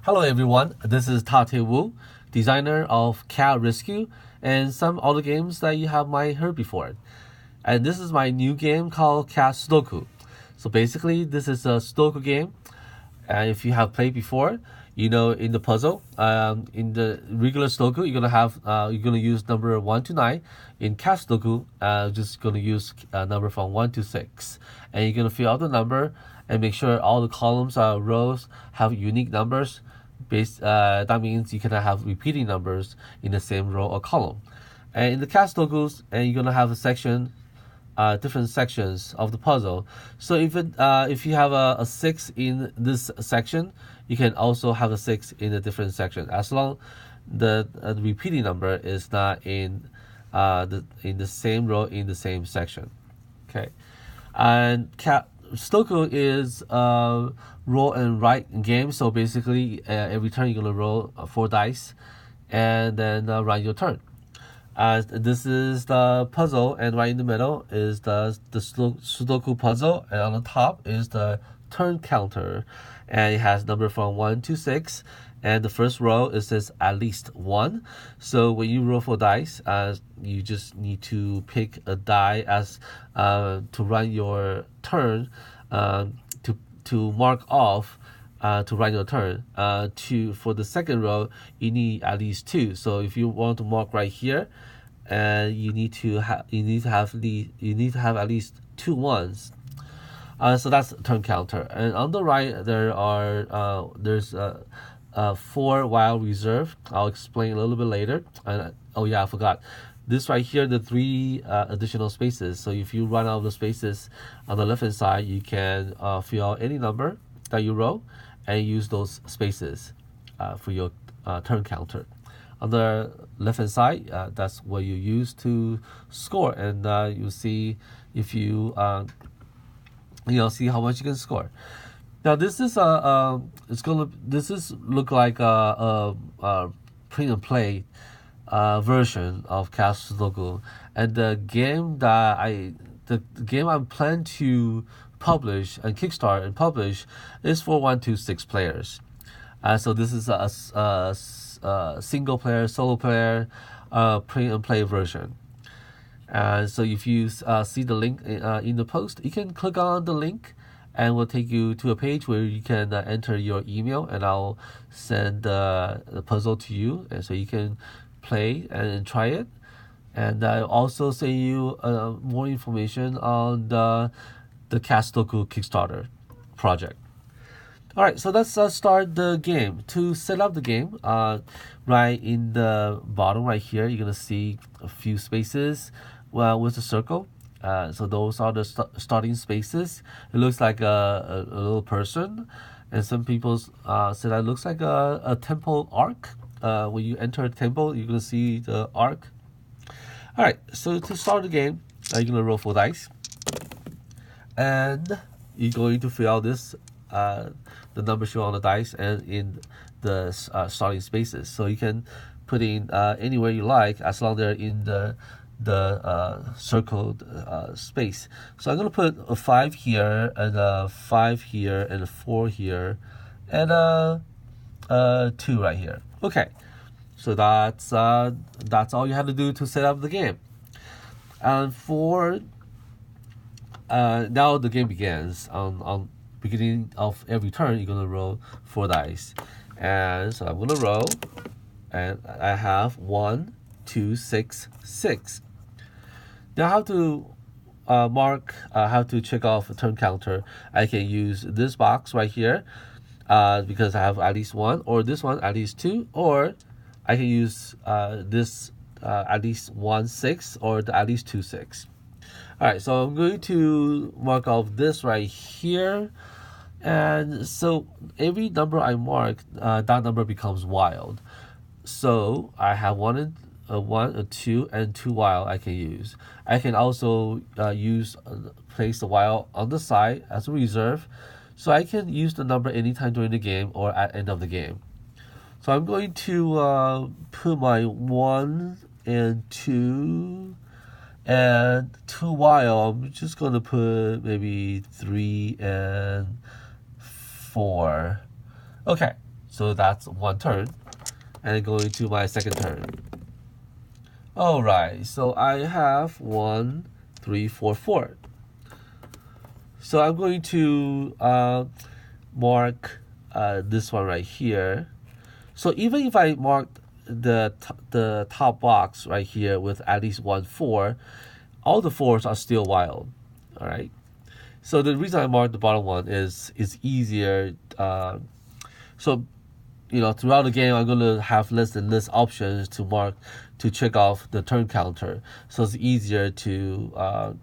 Hello everyone, this is Tate Wu, designer of Cat Rescue and some other games that you have might heard before. And this is my new game called Cat Sudoku. So basically this is a Sudoku game, and if you have played before, you know in the puzzle, in the regular Sudoku you're gonna use number 1 to 9. In Cat Sudoku, just gonna use number from 1 to 6, and you're gonna fill out the number and make sure all the columns rows have unique numbers. That means you cannot have repeating numbers in the same row or column. And in the Cat Sudokus, and you're gonna have a section, different sections of the puzzle. So if you have a 6 in this section, you can also have a 6 in a different section, as long the repeating number is not in the same row in the same section. Okay, and Cat Sudoku is a roll and write game. So basically, every turn you're gonna roll 4 dice, and then write your turn. This is the puzzle, and right in the middle is the Sudoku puzzle, and on the top is the turn counter, and it has number from 1 to 6. And the first row, it says at least 1. So when you roll 4 dice, you just need to pick a die as to run your turn, to mark off to run your turn. For the second row, you need at least 2. So if you want to mark right here, and you need to have at least 2 ones. So that's turn counter. And on the right, there's 4 wild reserve. I'll explain a little bit later. And oh yeah, I forgot. This right here, the 3 additional spaces. So if you run out of the spaces on the left hand side, you can fill out any number that you roll and use those spaces for your turn counter. On the left hand side, that's what you use to score, and you see if you see how much you can score. Now this is look like a print and play version of Cat Sudoku, and the game I plan to publish and Kickstarter and publish is for 1 to 6 players. So this is a single player, solo player, print and play version. And so if you see the link in the post, you can click on the link, and we'll take you to a page where you can enter your email, and I'll send the puzzle to you, and so you can play and try it. And I'll also send you more information on the Cat Sudoku Kickstarter project. All right, so let's start the game. To set up the game, right in the bottom right here, you're gonna see a few spaces with a circle. So those are the starting spaces. It looks like a little person, and some people say that it looks like a temple arc. When you enter a temple, you're gonna see the arc. All right, so to start the game, you're gonna roll 4 dice, and you're going to fill out this the number shown on the dice and in the starting spaces. So you can put in anywhere you like, as long as they're in the circled space. So I'm gonna put a 5 here, and a 5 here, and a 4 here, and a 2 right here. Okay, so that's all you have to do to set up the game. And for now the game begins. On beginning of every turn, you're gonna roll 4 dice, and so I'm gonna roll, and I have 1, 2, 6, 6. Now how to how to check off a turn counter. I can use this box right here, because I have at least 1, or this one at least 2, or I can use this at least 1 6, or at least 2 6. All right, so I'm going to mark off this right here, and so every number I mark, that number becomes wild. So I have 1, a 2, and 2 wild I can use. I can also place the wild on the side as a reserve, so I can use the number anytime during the game or at end of the game. So I'm going to put my 1 and 2 and 2 wild. I'm just going to put maybe 3 and 4. Okay, So that's one turn. And going to my second turn. Alright, so I have 1, 3, 4, 4. So I'm going to mark this one right here. So even if I mark the top box right here with at least 1 4, all the 4s are still wild. All right. So the reason I marked the bottom one is it's easier. So throughout the game, I'm gonna have less and less options to check off the turn counter. So it's easier to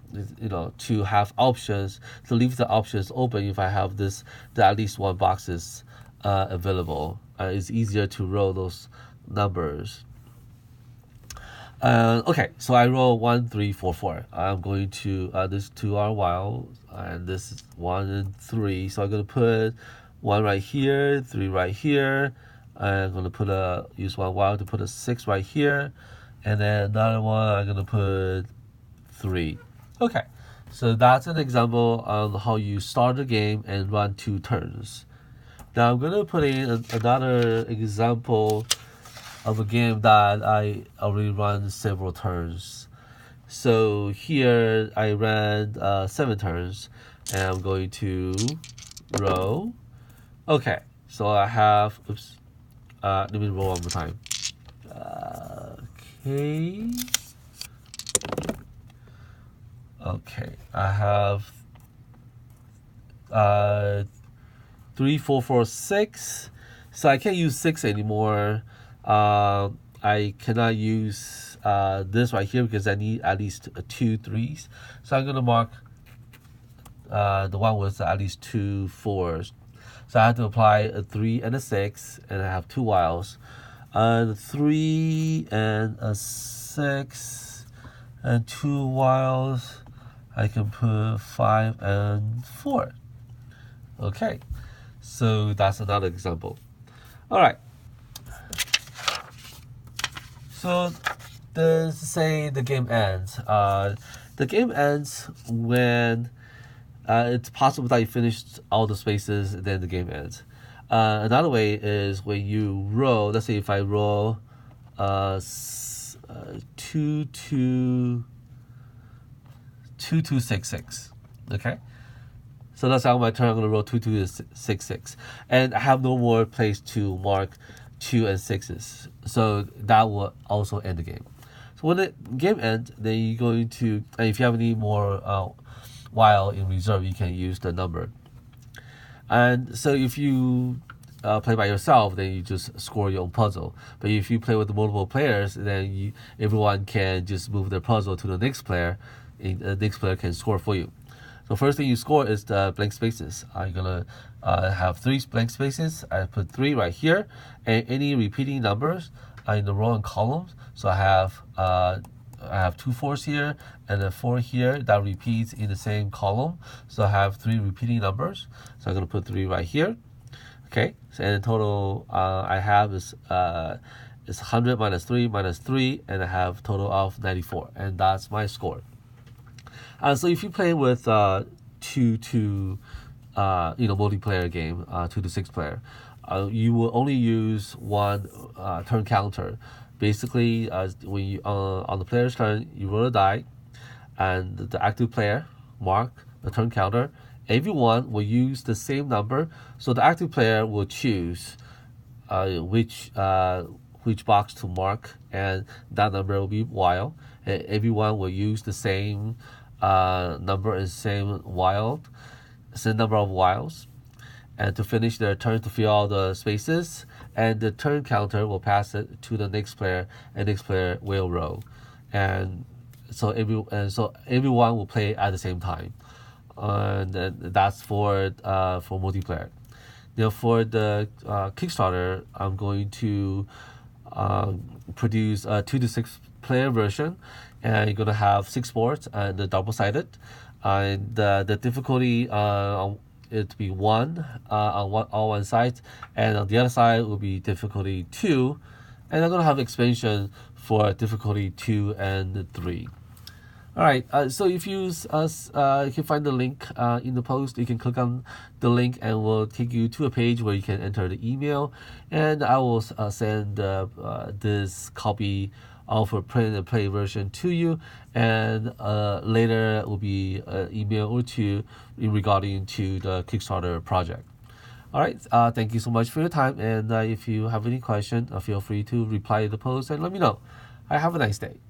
to have options, to leave the options open if I have the at least one boxes available. It's easier to roll those numbers. Okay, so I roll 1, 3, 4, 4. I'm going to this 2 are wild, and this is 1 and 3. So I'm gonna put 1 right here, 3 right here. I'm gonna put use 1 wild to put a 6 right here, and then another one I'm gonna put 3. Okay, so that's an example on how you start the game and run 2 turns. Now I'm gonna put in another example of a game that I already run several turns. So here I ran 7 turns, and I'm going to roll. Okay, so I have, let me roll one more time. Okay, I have 3, 4, 4, 6. So I can't use 6 anymore. I cannot use this right here because I need at least 2 3s. So I'm gonna mark the one with at least 2 4s. So I have to apply a 3 and a 6, and I have 2 wilds. 3 and a 6 and 2 wilds. I can put 5 and 4. Okay, so that's another example. All right. So say the game ends. The game ends when it's possible that you finished all the spaces, and then the game ends. Another way is when you roll. Let's say if I roll 2 2 6 6. Okay. So that's how my turn. I'm gonna roll 2 2 6 6, and I have no more place to mark 2 and 6s. So that will also end the game. So when the game ends, then you're going to, and if you have any more wild in reserve, you can use the number. And so if you play by yourself, then you just score your own puzzle. But if you play with multiple players, then everyone can just move their puzzle to the next player, and the next player can score for you. So first thing you score is the blank spaces. I'm gonna have 3 blank spaces. I put 3 right here, and any repeating numbers in the row and columns. So I have 2 4s here and a 4 here that repeats in the same column. So I have 3 repeating numbers. So I'm gonna put 3 right here. Okay, so in total I have is 100 minus 3 minus 3, and I have total of 94, and that's my score. So if you play with 2 to multiplayer game, 2 to 6 player, you will only use 1 turn counter. Basically, when you on the player's turn, you roll a die, and the active player mark the turn counter. Everyone will use the same number, so the active player will choose which box to mark, and that number will be wild. And everyone will use the same number and same number of wilds, and to finish their turn to fill all the spaces, and the turn counter will pass it to the next player, and next player will roll, and so everyone will play at the same time, and that's for multiplayer. Now for the Kickstarter, I'm going to produce a 2 to 6 player version, and you're gonna have 6 boards and the double-sided, and the difficulty it be 1 on one side, and on the other side will be difficulty 2, and I'm gonna have expansion for difficulty 2 and 3. All right. So if you can find the link in the post. You can click on the link, and will take you to a page where you can enter the email, and I will send this copy of a print and play version to you, and later will be an email or two in regarding to the Kickstarter project. All right. Thank you so much for your time, and if you have any question, feel free to reply to the post and let me know. Have a nice day.